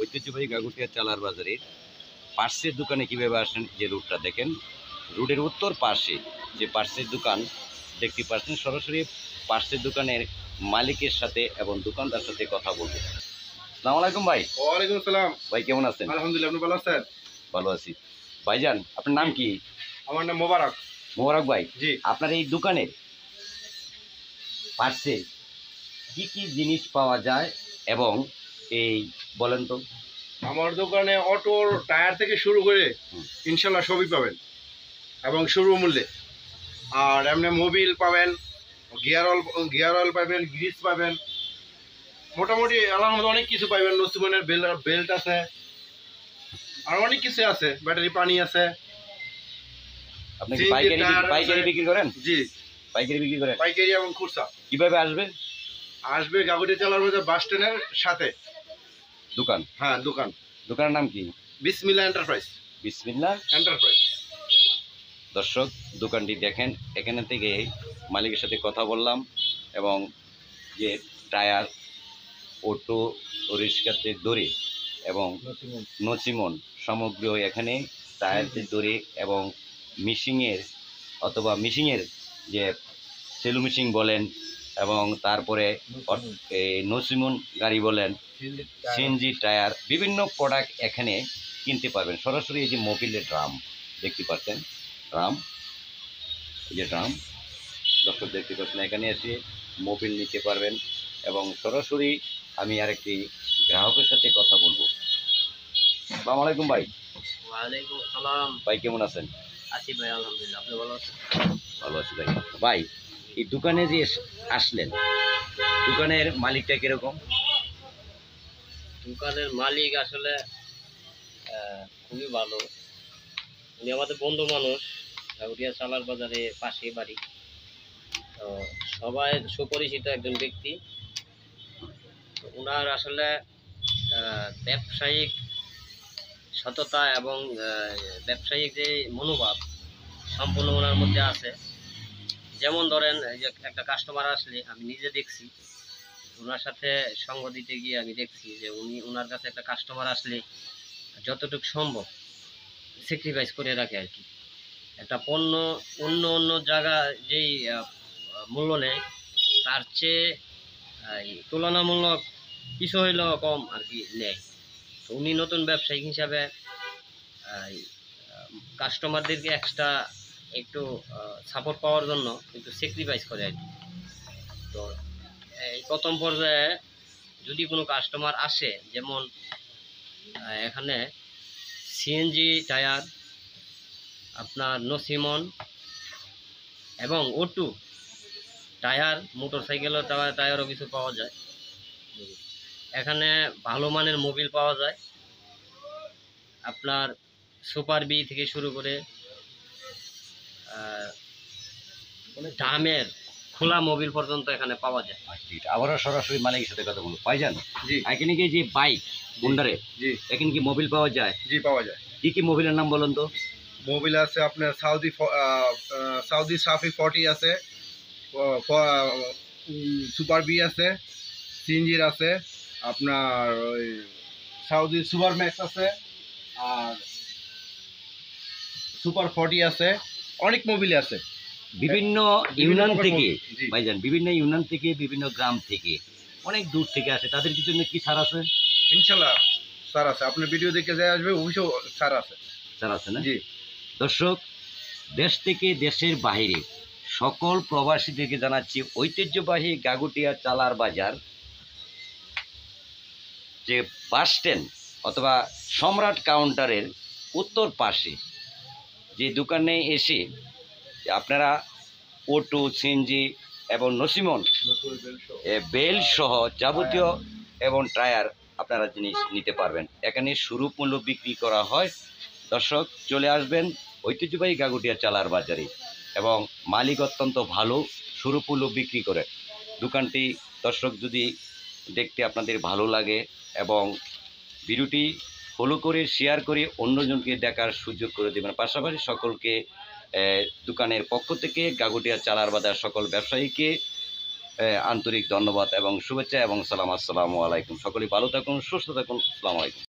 ঐতিহ্যবাহী গাগুটিয়া চালার বাজারে পার্সের দোকানে কীভাবে আসেন, যে রুটটা দেখেন, রুটের উত্তর পাশে যে পার্সের দোকান দেখতে পাচ্ছেন, সরাসরি পার্সের দোকানের মালিকের সাথে এবং দোকানদার সাথে কথা বলবো। আসসালামু আলাইকুম ভাই। ওয়ালাইকুম আসসালাম ভাই কেমন আছেন? আলহামদুলিল্লাহ, আপনি ভালো আছেন? ভালো আছি। ভাইজান আপনার নাম কি? আমার নাম মোবারক। মোবারক ভাই, জি। আপনার এই দোকানের পার্সে কি কি জিনিস পাওয়া যায় এবং এই বলেন তো। আমার দোকানে অটোর টায়ার থেকে শুরু করে ইনশাল্লাহ সবই পাবেন এবং শুরু মূল্যে। আর এমনি মোবিল পাবেন, গিয়ার অয়েল পাবেন, গ্রিস পাবেন, মোটামুটি আল্লাহর মধ্যে অনেক কিছু পাবেন। নসিমনের বেল্ট আছে, আর অনেক কিছু আছে, ব্যাটারি পানি আছে। আপনি কি পাইকারি বিক্রি করেন? জি, পাইকারি বিক্রি করেন। পাইকারি এবং খুচরা। কিভাবে আসবে? আসবে গাগুটিয়া চালার মধ্যে বাস স্ট্যান্ডের সাথে দোকান। হ্যাঁ, দোকানের নাম কি? বিসমিল্লাহ এন্টারপ্রাইজ। বিসমিল্লাহ এন্টারপ্রাইজ। দর্শক, দোকানটি দেখেন, এখানে থেকে মালিকের সাথে কথা বললাম এবং যে টায়ার, অটো, রিক্সাতে দড়ি এবং নসিমন সামগ্রী এখানে টায়ারতে দড়ি এবং মিশিংয়ের যে সেলু মিশিং বলেন এবং তারপরে নসিমন গাড়ি বলেন, সিএনজি টায়ার, বিভিন্ন প্রোডাক্ট এখানে কিনতে পারবেন। সরাসরি এই যে মোবিলের ড্রাম দেখতে পাচ্ছেন, এই যে ড্রাম দর্শক দেখতে পাচ্ছেন, এখানে এসে মোবিল নিতে পারবেন। এবং সরাসরি আমি আরেকটি গ্রাহকের সাথে কথা বলবো। আসসালামু আলাইকুম ভাই। ওয়ালাইকুম আসসালাম। ভাই কেমন আছেন? আছি ভাই, আলহামদুলিল্লাহ, আপনি ভালো আছেন? ভালো আছি ভাই। ভাই এই দোকানে যে আসলেন, দোকানের মালিকটা কিরকম? দোকানের মালিক আসলে খুবই ভালো। উনি আমাদের বন্ধু মানুষ, গাউটিয়া চালার বাজারে পাশে বাড়ি। তো সবাই সুপরিচিত একজন ব্যক্তি। ওনার আসলে ব্যবসায়িক সততা এবং ব্যবসায়িক যে মনোভাব সম্পূর্ণ ওনার মধ্যে আছে। যেমন ধরেন, এই যে একটা কাস্টমার আসলে আমি নিজে দেখছি, ওনার সাথে সঙ্গ দিতে গিয়ে আমি দেখছি যে ওনার কাছে একটা কাস্টমার আসলে যতটুকু সম্ভব স্যাক্রিফাইস করে রাখে আর কি। একটা পণ্য অন্য জায়গা যেই মূল্য নেয়, তার চেয়ে তুলনামূলক কিছু হইলেও কম আর কি নেয়। তো উনি নতুন ব্যবসায়িক হিসাবে কাস্টমারদেরকে এক্সট্রা একটু সাপোর্ট পাওয়ার জন্য একটু স্যাক্রিফাইস করে আর কি। তো এই প্রথম পর্যায়ে যদি কোনো কাস্টমার আসে, যেমন এখানে সিএনজি টায়ার, আপনার নসিমন এবং অটো টায়ার, মোটরসাইকেলের টায়ারও কিছু পাওয়া যায়। এখানে ভালো মানের মোবিল পাওয়া যায়, আপনার সুপার বি থেকে শুরু করে দামের খোলা মোবিল পর্যন্ত এখানে পাওয়া যায়। আবারও সরাসরি মালিকের সাথে কথা বলবো। ভাইজান, জি। এখানে কি যে বাইক বুন্ডারে, জি, এখানে কি মোবিল পাওয়া যায়? জি পাওয়া যায়। কি কি মোবিলের নাম বলুন তো। মোবিল আছে আপনার সাউদি সাফি 40 আছে, সুপার বি আছে, সিএনজির আছে, আপনার ওই সাউদি সুপার ম্যাক্স আছে, আর সুপার 40 আছে, অনেক মোবিল আছে বিভিন্ন ইউনিয়ন থেকে। জি। ভাইজান, বিভিন্ন ইউনিয়ন থেকে, বিভিন্ন গ্রাম থেকে, অনেক দূর থেকে আসে, তাদের কিছু কি ছাড় আছে? ইনশাল্লাহ স্যার আছে, আপনার ভিডিও দেখে যায় আসবে, অবশ্যই স্যার আছে। ছাড় আছে না? জি। দর্শক, দেশ থেকে দেশের বাইরে সকল প্রবাসীদেরকে জানাচ্ছি, ঐতিহ্যবাহী গাগুটিয়া চালার বাজার যে বাস স্ট্যান্ড অথবা সম্রাট কাউন্টারের উত্তর পাশে যে দোকানে এসে আপনারা অটো, সিএনজি এবং নসিমন বেল সহ যাবতীয় এবং টায়ার আপনারা জিনিস নিতে পারবেন। এখানে সুরূপ মূল্য বিক্রি করা হয়। দর্শক, চলে আসবেন ঐতিহ্যবাহী গাগুটিয়া চালার বাজারে এবং মালিক অত্যন্ত ভালো, সুরূপ মূল্য বিক্রি করে। দোকানটি দর্শক যদি দেখতে আপনাদের ভালো লাগে এবং ভিডিওটি ফলো করে শেয়ার করে অন্যজনকে দেখার সুযোগ করে দেবেন। পাশাপাশি সকলকে দোকানের পক্ষ থেকে গাগুটিয়া চালার বাজার সকল ব্যবসায়ীকে আন্তরিক ধন্যবাদ এবং শুভেচ্ছা এবং সালাম। আসসালামু আলাইকুম। সকলেই ভালো থাকুন, সুস্থ থাকুন। আসসালামু আলাইকুম।